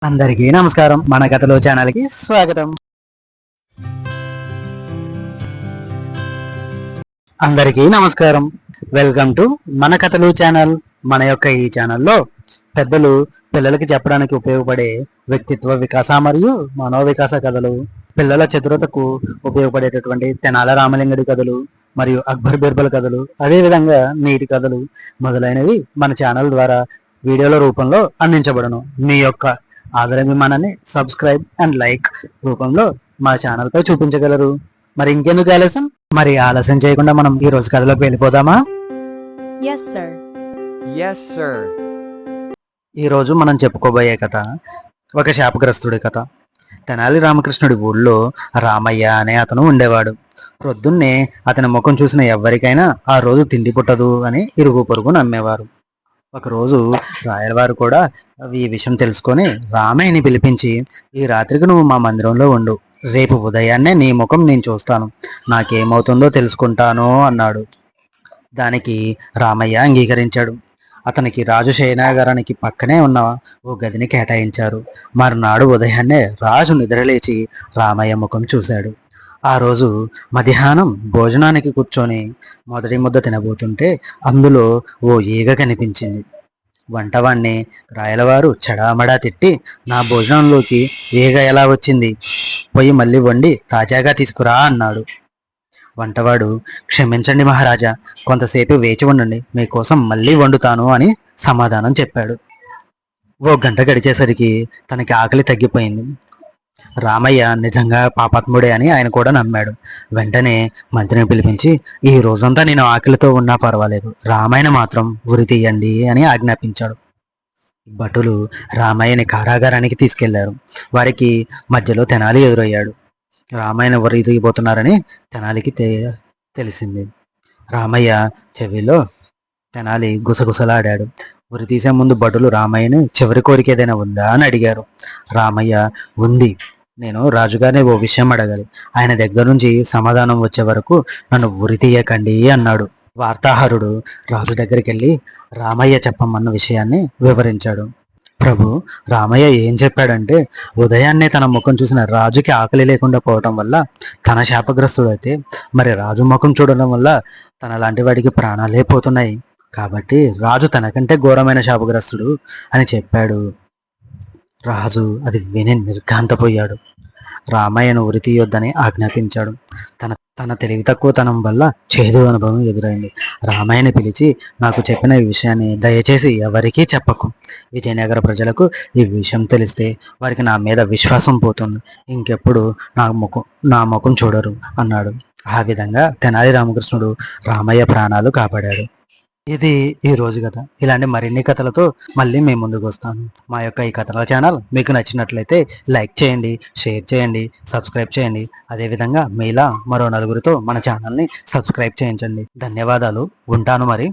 అందరికీ నమస్కారం. మన కథలో ఛానల్ కి స్వాగతం. అందరికీ నమస్కారం. వెల్కమ్ టు మన కథలు ఛానల్. మన యొక్క ఈ ఛానల్లో పెద్దలు పిల్లలకి చెప్పడానికి ఉపయోగపడే వ్యక్తిత్వ వికాస మరియు మనోవికాస కథలు, పిల్లల చతురతకు ఉపయోగపడేటటువంటి తెనాల రామలింగడి కథలు మరియు అక్బర్ బీర్బల్ కథలు, అదేవిధంగా నీతి కథలు మొదలైనవి మన ఛానల్ ద్వారా వీడియోల రూపంలో అందించబడను. మీ యొక్క ఆదరాభిమానాన్ని సబ్స్క్రైబ్ అండ్ లైక్ రూపంలో మా ఛానల్ పై చూపించగలరు. మరి ఇంకెందుకు ఆలస్యం? మరి ఆలస్యం చేయకుండా మనం ఈ రోజు కథలోకి వెళ్ళిపోదామా? ఈ రోజు మనం చెప్పుకోబోయే కథ ఒక శాపగ్రస్తుడి కథ. తెనాలి రామకృష్ణుడి ఊళ్ళో రామయ్య అనే అతను ఉండేవాడు. ప్రొద్దున్నే అతని ముఖం చూసిన ఎవరికైనా ఆ రోజు తిండి పుట్టదు అని ఇరుగు పొరుగు నమ్మేవారు. ఒకరోజు రాయలవారు కూడా ఈ విషయం తెలుసుకొని రామయ్యని పిలిపించి, ఈ రాత్రికి నువ్వు మా మందిరంలో ఉండు, రేపు ఉదయాన్నే నీ ముఖం నేను చూస్తాను, నాకేమవుతుందో తెలుసుకుంటాను అన్నాడు. దానికి రామయ్య అంగీకరించాడు. అతనికి రాజు శయనాగారానికి పక్కనే ఉన్న ఓ గదిని కేటాయించారు. మరునాడు ఉదయాన్నే రాజు నిద్రలేచి రామయ్య ముఖం చూశాడు. ఆ రోజు మధ్యాహ్నం భోజనానికి కూర్చొని మొదటి ముద్ద తినబోతుంటే అందులో ఓ ఈగ కనిపించింది. వంటవాణ్ణి రాయలవారు చెడామడా తిట్టి, నా భోజనంలోకి ఈగ ఎలా వచ్చింది? పోయి మళ్ళీ వండి తాజాగా తీసుకురా అన్నాడు. వంటవాడు, క్షమించండి మహారాజా, కొంతసేపు వేచి ఉండండి, మీకోసం మళ్ళీ వండుతాను అని సమాధానం చెప్పాడు. ఓ గంట గడిచేసరికి తనకి ఆకలి తగ్గిపోయింది. రామయ్య నిజంగా పాపాత్ముడే అని ఆయన కూడా నమ్మాడు. వెంటనే మంత్రిని పిలిపించి, ఈ రోజంతా నేను ఆకలితో ఉన్నా పర్వాలేదు, రామయ్యని మాత్రం ఉరి తీయండి అని ఆజ్ఞాపించాడు. భటులు రామయ్యని కారాగారానికి తీసుకెళ్లారు. వారికి మధ్యలో తెనాలి ఎదురయ్యాడు. రామయ్యని ఉరి తీయబోతున్నారని తెనాలికి తెలిసింది. రామయ్య చెవిలో తెనాలి గుసగుసలాడాడు. ఉరి తీసే ముందు భటులు రామయ్యని చివరి కోరిక ఏదైనా ఉందా అని అడిగారు. రామయ్య, ఉంది, నేను రాజుగారిని ఓ విషయం అడగాలి, ఆయన దగ్గర నుంచి సమాధానం వచ్చే వరకు నన్ను ఉరి తీయకండి అన్నాడు. వార్తాహరుడు రాజు దగ్గరికి వెళ్ళి రామయ్య చెప్పమన్న విషయాన్ని వివరించాడు. ప్రభు, రామయ్య ఏం చెప్పాడంటే, ఉదయాన్నే తన ముఖం చూసిన రాజుకి ఆకలి లేకుండా పోవటం వల్ల తన శాపగ్రస్తుడైతే, మరి రాజు ముఖం చూడడం వల్ల తన లాంటి వాడికి ప్రాణాలే పోతున్నాయి, కాబట్టి రాజు తనకంటే ఘోరమైన శాపగ్రస్తుడు అని చెప్పాడు. రాజు అది విని నిర్ఘాంతపోయాడు. రామయ్యను ఉరి తీయొద్దని ఆజ్ఞాపించాడు. తన తెలివి తక్కువతనం వల్ల చేదు అనుభవం ఎదురైంది. రామయ్యని పిలిచి, నాకు చెప్పిన ఈ విషయాన్ని దయచేసి ఎవరికీ చెప్పకు. విజయనగర ప్రజలకు ఈ విషయం తెలిస్తే వారికి నా మీద విశ్వాసం పోతుంది, ఇంకెప్పుడు నా ముఖం చూడరు అన్నాడు. ఆ విధంగా తెనాలి రామకృష్ణుడు రామయ్య ప్రాణాలు కాపాడాడు. ఇది ఈ రోజు కథ. ఇలాంటి మరిన్ని కథలతో మళ్ళీ మేము ముందుకు వస్తాను. మా యొక్క ఈ కథల ఛానల్ మీకు నచ్చినట్లయితే లైక్ చేయండి, షేర్ చేయండి, సబ్స్క్రైబ్ చేయండి. అదేవిధంగా మీలా మరో నలుగురితో మన ఛానల్ని సబ్స్క్రైబ్ చేయించండి. ధన్యవాదాలు. ఉంటాను మరి.